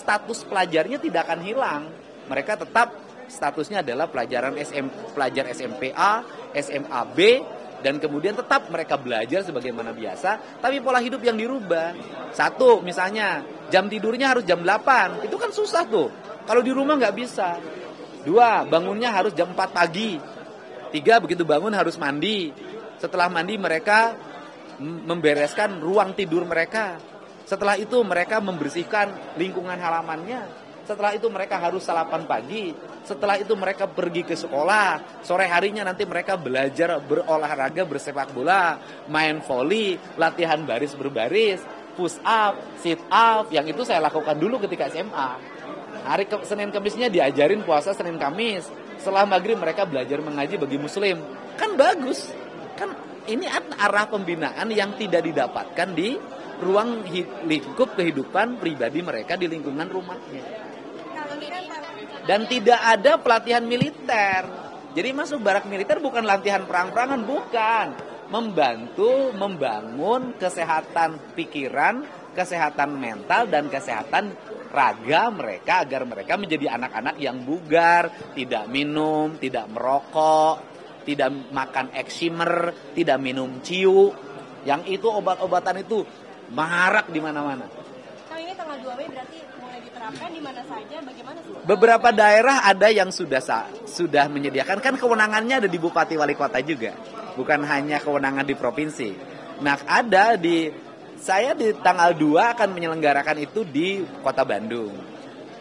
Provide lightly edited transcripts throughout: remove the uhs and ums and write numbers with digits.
status pelajarnya tidak akan hilang. Mereka tetap statusnya adalah pelajar SMP A, SMA B, dan kemudian tetap mereka belajar sebagaimana biasa, tapi pola hidup yang dirubah. Satu, misalnya jam tidurnya harus jam 8, itu kan susah tuh. Kalau di rumah nggak bisa. Dua, bangunnya harus jam 4 pagi. Tiga, begitu bangun harus mandi. Setelah mandi mereka membereskan ruang tidur mereka. Setelah itu mereka membersihkan lingkungan halamannya. Setelah itu mereka harus sarapan pagi. Setelah itu mereka pergi ke sekolah. Sore harinya nanti mereka belajar berolahraga, bersepak bola, main voli, latihan baris berbaris, push up, sit up. Yang itu saya lakukan dulu ketika SMA. Hari Senin Kamisnya diajarin puasa Senin Kamis. Setelah maghrib mereka belajar mengaji bagi muslim. Kan bagus. Kan ini arah pembinaan yang tidak didapatkan di ruang lingkup kehidupan pribadi mereka di lingkungan rumahnya. Dan tidak ada pelatihan militer. Jadi masuk barak militer bukan latihan perang-perangan, bukan. Membantu membangun kesehatan pikiran, kesehatan mental, dan kesehatan raga mereka agar mereka menjadi anak-anak yang bugar, tidak minum, tidak merokok, tidak makan eksimer, tidak minum ciu. Yang itu obat-obatan itu marak di mana-mana. Kalau ini tanggal 2 Mei berarti mulai diterapkan di mana saja, bagaimana sih? Beberapa daerah ada yang sudah menyediakan, kan kewenangannya ada di Bupati Wali Kota juga, bukan hanya kewenangan di provinsi. Nah, saya di tanggal 2 akan menyelenggarakan itu di Kota Bandung.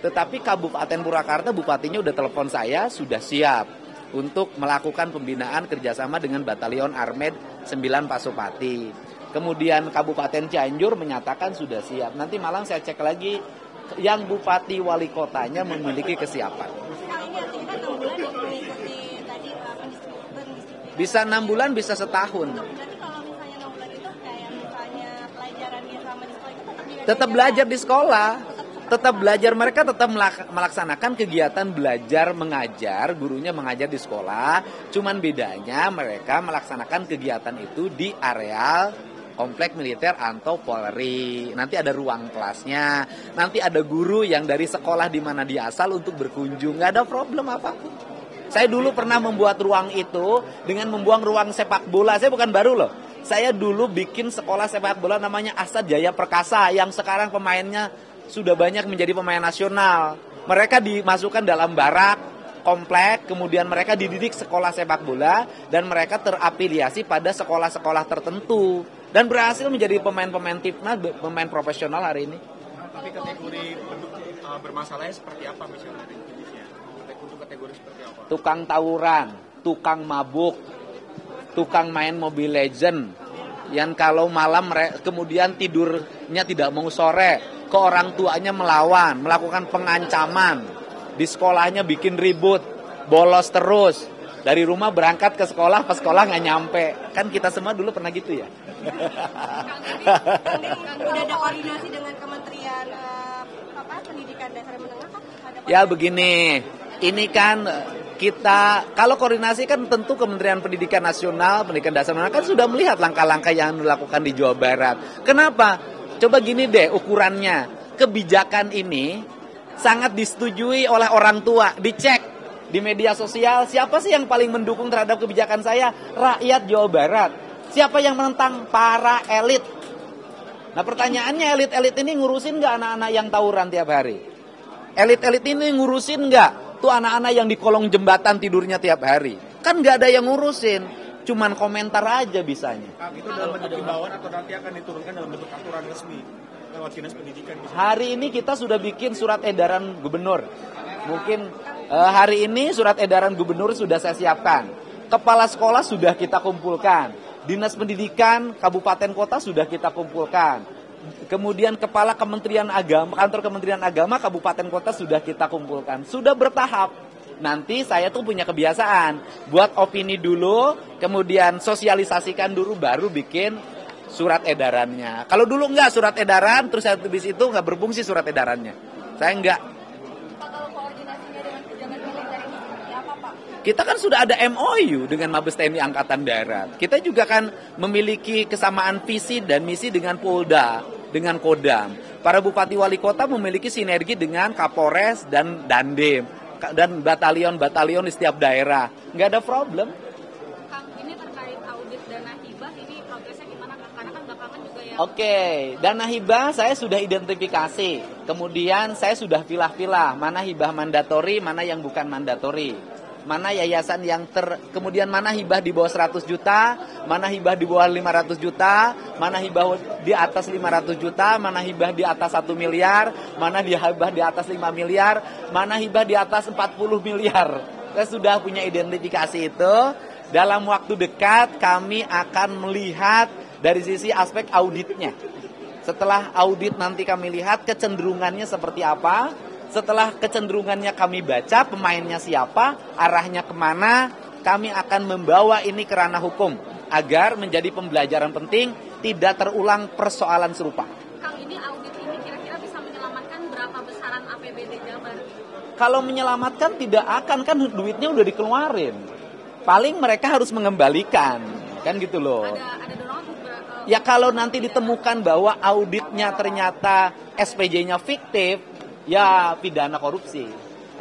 Tetapi Kabupaten Purwakarta, bupatinya udah telepon saya, sudah siap untuk melakukan pembinaan kerjasama dengan Batalion Armed 9 Pasopati. Kemudian Kabupaten Cianjur menyatakan sudah siap. Nanti malam saya cek lagi yang Bupati Wali Kotanya memiliki kesiapan. Bisa 6 bulan, bisa setahun. Tetap belajar di sekolah. Tetap belajar, mereka tetap melaksanakan kegiatan belajar mengajar, gurunya mengajar di sekolah. Cuman bedanya mereka melaksanakan kegiatan itu di areal komplek militer atau Polri. Nanti ada ruang kelasnya. Nanti ada guru yang dari sekolah di mana dia asal untuk berkunjung. Nggak ada problem apapun. Saya dulu pernah membuat ruang itu dengan membuang ruang sepak bola. Saya bukan baru loh. Saya dulu bikin sekolah sepak bola namanya Asad Jaya Perkasa yang sekarang pemainnya sudah banyak menjadi pemain nasional. Mereka dimasukkan dalam barak komplek, kemudian mereka dididik sekolah sepak bola dan mereka terafiliasi pada sekolah-sekolah tertentu dan berhasil menjadi pemain-pemain timnas, pemain profesional hari ini. Tapi kategori bermasalahnya seperti apa misalnya? Untuk kategori seperti apa? Tukang tawuran, tukang mabuk, tukang main Mobile Legend, yang kalau malam kemudian tidurnya tidak mau sore, ke orang tuanya melawan, melakukan pengancaman, di sekolahnya bikin ribut, bolos terus, dari rumah berangkat ke sekolah, pas sekolah nggak nyampe. Kan kita semua dulu pernah gitu ya. Udah ada koordinasi dengan Kementerian Pendidikan Dasar dan Menengah kan? Ya begini, ini kan kita, kalau koordinasi kan tentu Kementerian Pendidikan Nasional, Pendidikan Dasar dan Menengah kan sudah melihat langkah-langkah yang dilakukan di Jawa Barat. Kenapa? Coba gini deh ukurannya, kebijakan ini sangat disetujui oleh orang tua, dicek di media sosial, siapa sih yang paling mendukung terhadap kebijakan saya? Rakyat Jawa Barat. Siapa yang menentang? Para elit. Nah pertanyaannya, elit-elit ini ngurusin nggak anak-anak yang tawuran tiap hari? Elit-elit ini ngurusin nggak tuh anak-anak yang di kolong jembatan tidurnya tiap hari? Kan nggak ada yang ngurusin. Cuman komentar aja bisanya. Itu dalam bentuk himbauan atau nanti akan diturunkan dalam bentuk aturan resmi lewat Dinas Pendidikan? Hari ini kita sudah bikin surat edaran gubernur. Mungkin hari ini surat edaran gubernur sudah saya siapkan. Kepala sekolah sudah kita kumpulkan. Dinas Pendidikan Kabupaten Kota sudah kita kumpulkan. Kemudian Kepala Kementerian Agama, Kantor Kementerian Agama Kabupaten Kota sudah kita kumpulkan. Sudah bertahap. Nanti saya tuh punya kebiasaan buat opini dulu, kemudian sosialisasikan dulu, baru bikin surat edarannya. Kalau dulu enggak surat edaran, terus habis itu enggak berfungsi surat edarannya. Saya enggak. Kalau koordinasinya dengan pejabat militer ini seperti apa, Pak? Kita kan sudah ada MOU dengan Mabes TNI Angkatan Darat. Kita juga kan memiliki kesamaan visi dan misi dengan Polda, dengan Kodam. Para bupati wali kota memiliki sinergi dengan Kapolres dan Dandim dan batalion-batalion di setiap daerah. Nggak ada problem. Kang, ini terkait audit dana hibah, ini progresnya gimana Kang? Karena kan belakangan juga ya. Oke, dana hibah saya sudah identifikasi. Kemudian saya sudah pilah-pilah mana hibah mandatori, mana yang bukan mandatori. Mana yayasan yang kemudian mana hibah di bawah 100 juta, mana hibah di bawah 500 juta, mana hibah di atas 500 juta, mana hibah di atas 1 miliar, mana hibah di atas 5 miliar, mana hibah di atas 40 miliar. Saya sudah punya identifikasi itu. Dalam waktu dekat kami akan melihat dari sisi aspek auditnya. Setelah audit nanti kami lihat kecenderungannya seperti apa. Setelah kecenderungannya kami baca, pemainnya siapa, arahnya kemana, kami akan membawa ini ke ranah hukum agar menjadi pembelajaran penting, tidak terulang persoalan serupa. Kang, ini audit ini kira-kira bisa menyelamatkan berapa besaran APBD Jabar? Kalau menyelamatkan tidak akan, kan duitnya udah dikeluarin. Paling mereka harus mengembalikan, kan gitu loh. Ada dorongan Ya kalau nanti ditemukan bahwa auditnya ternyata SPJ-nya fiktif, ya pidana korupsi,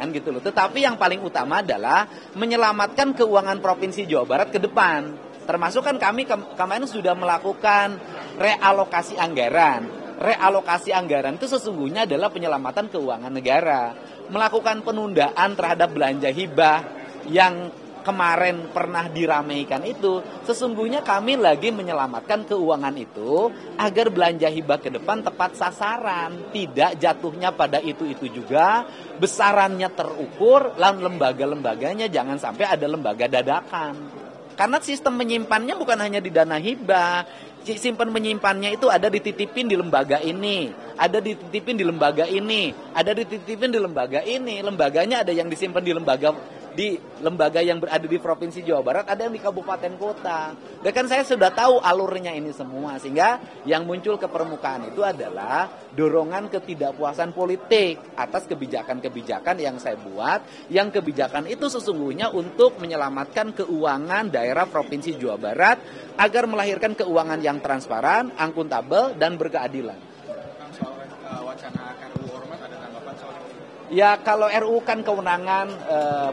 kan gitu loh. Tetapi yang paling utama adalah menyelamatkan keuangan Provinsi Jawa Barat ke depan. Termasuk kan kami kemarin sudah melakukan realokasi anggaran. Realokasi anggaran itu sesungguhnya adalah penyelamatan keuangan negara. Melakukan penundaan terhadap belanja hibah yang kemarin pernah diramaikan itu, sesungguhnya kami lagi menyelamatkan keuangan itu agar belanja hibah ke depan tepat sasaran, tidak jatuhnya pada itu-itu juga, besarannya terukur, dan lembaga-lembaganya jangan sampai ada lembaga dadakan. Karena sistem menyimpannya bukan hanya di dana hibah, simpan menyimpannya itu ada dititipin di lembaga ini, ada dititipin di lembaga ini, ada dititipin di lembaga ini, lembaganya ada yang disimpan di lembaga yang berada di Provinsi Jawa Barat, ada yang di kabupaten kota. Dan kan saya sudah tahu alurnya ini semua, sehingga yang muncul ke permukaan itu adalah dorongan ketidakpuasan politik atas kebijakan-kebijakan yang saya buat, yang kebijakan itu sesungguhnya untuk menyelamatkan keuangan daerah Provinsi Jawa Barat agar melahirkan keuangan yang transparan, akuntabel, dan berkeadilan. Soal wacana RUU Ormas, ada tanggapan soal itu? Ya kalau RUU kan kewenangan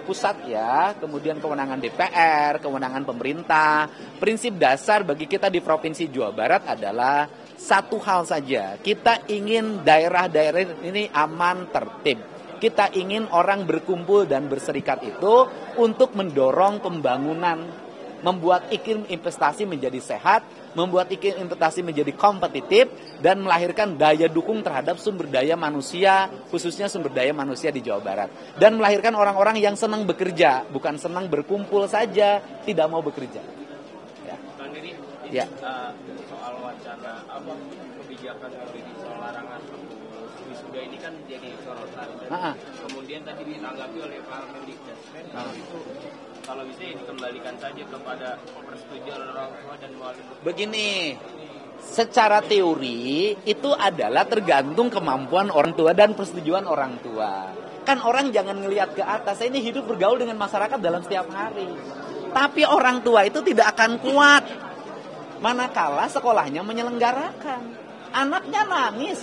pusat ya, kemudian kewenangan DPR, kewenangan pemerintah. Prinsip dasar bagi kita di Provinsi Jawa Barat adalah satu hal saja. Kita ingin daerah-daerah ini aman, tertib. Kita ingin orang berkumpul dan berserikat itu untuk mendorong pembangunan, membuat iklim investasi menjadi sehat, membuat iklim investasi menjadi kompetitif, dan melahirkan daya dukung terhadap sumber daya manusia, khususnya sumber daya manusia di Jawa Barat. Dan melahirkan orang-orang yang senang bekerja, bukan senang berkumpul saja, tidak mau bekerja. Ya. Bang Diri, Ya. soal wacana kebijakan soal larangan wisuda ini kan jadi sorotan. Kemudian tadi ditanggapi oleh Pak Mendikbud, itu kalau bisa ya dikembalikan saja kepada persetujuan orang tua dan wali. Begini, secara teori itu adalah tergantung kemampuan orang tua dan persetujuan orang tua. Kan orang jangan ngelihat ke atas, saya ini hidup bergaul dengan masyarakat dalam setiap hari. Tapi orang tua itu tidak akan kuat manakala sekolahnya menyelenggarakan. Anaknya nangis,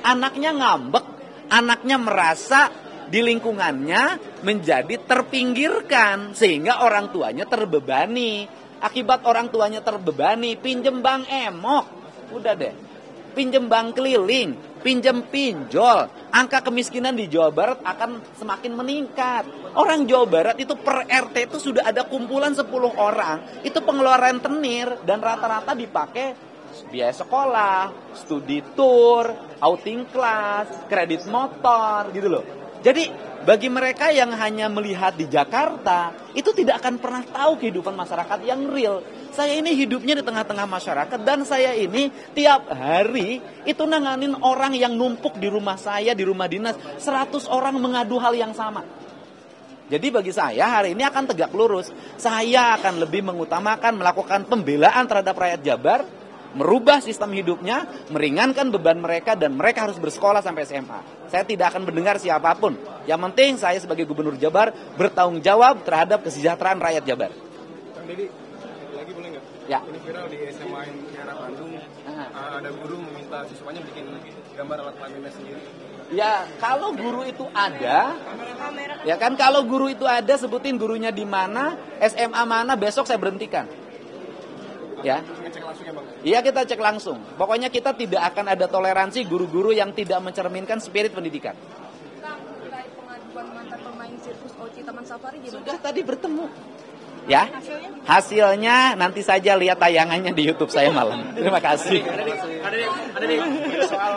anaknya ngambek, anaknya merasa di lingkungannya menjadi terpinggirkan sehingga orang tuanya terbebani. Akibat orang tuanya terbebani, pinjem bank emok, udah deh. Pinjem bank keliling, pinjem pinjol, angka kemiskinan di Jawa Barat akan semakin meningkat. Orang Jawa Barat itu per RT itu sudah ada kumpulan 10 orang, itu pengeluaran rentenir dan rata-rata dipakai biaya sekolah, studi tour, outing class, kredit motor gitu loh. Jadi bagi mereka yang hanya melihat di Jakarta, itu tidak akan pernah tahu kehidupan masyarakat yang real. Saya ini hidupnya di tengah-tengah masyarakat dan saya ini tiap hari itu nanganin orang yang numpuk di rumah saya, di rumah dinas. 100 orang mengadu hal yang sama. Jadi bagi saya hari ini akan tegak lurus. Saya akan lebih mengutamakan melakukan pembelaan terhadap rakyat Jabar, merubah sistem hidupnya, meringankan beban mereka, dan mereka harus bersekolah sampai SMA. Saya tidak akan mendengar siapapun. Yang penting saya sebagai Gubernur Jabar bertanggung jawab terhadap kesejahteraan rakyat Jabar. Kang Deddy, lagi boleh nggak? Ya. Ini viral di SMA yang daerah Bandung. Ada guru meminta siswanya bikin gambar alat kelaminnya sendiri? Ya, kalau guru itu ada, ya kan, kalau guru itu ada, sebutin gurunya di mana, SMA mana, besok saya berhentikan. Ya. Ngecek langsung ya Bang? Iya, kita cek langsung. Pokoknya kita tidak akan ada toleransi guru-guru yang tidak mencerminkan spirit pendidikan. Kang, terkait pengaduan mantan pemain sirkus Oci Taman Safari gimana? Sudah tadi bertemu. Ya, hasilnya nanti saja lihat tayangannya di YouTube saya malam. Terima kasih. Ada nih soal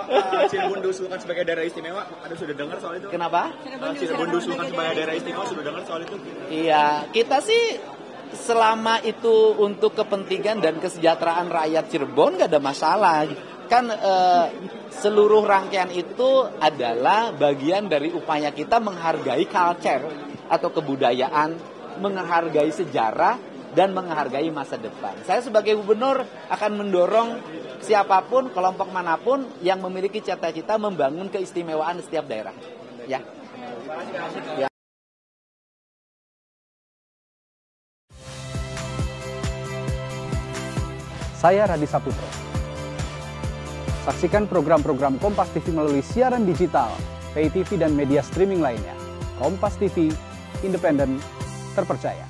Cirebon diusulkan sebagai daerah istimewa. Ada sudah dengar soal itu? Kenapa? Cirebon diusulkan sebagai daerah istimewa, sudah dengar soal itu? Iya, kita sih selama itu untuk kepentingan dan kesejahteraan rakyat Cirebon nggak ada masalah. Kan seluruh rangkaian itu adalah bagian dari upaya kita menghargai culture atau kebudayaan, menghargai sejarah, dan menghargai masa depan. Saya sebagai gubernur akan mendorong siapapun, kelompok manapun yang memiliki cita-cita membangun keistimewaan setiap daerah. Ya. Ya. Saya Radi Saputro. Saksikan program-program Kompas TV melalui siaran digital, pay TV dan media streaming lainnya. Kompas TV, independen, terpercaya.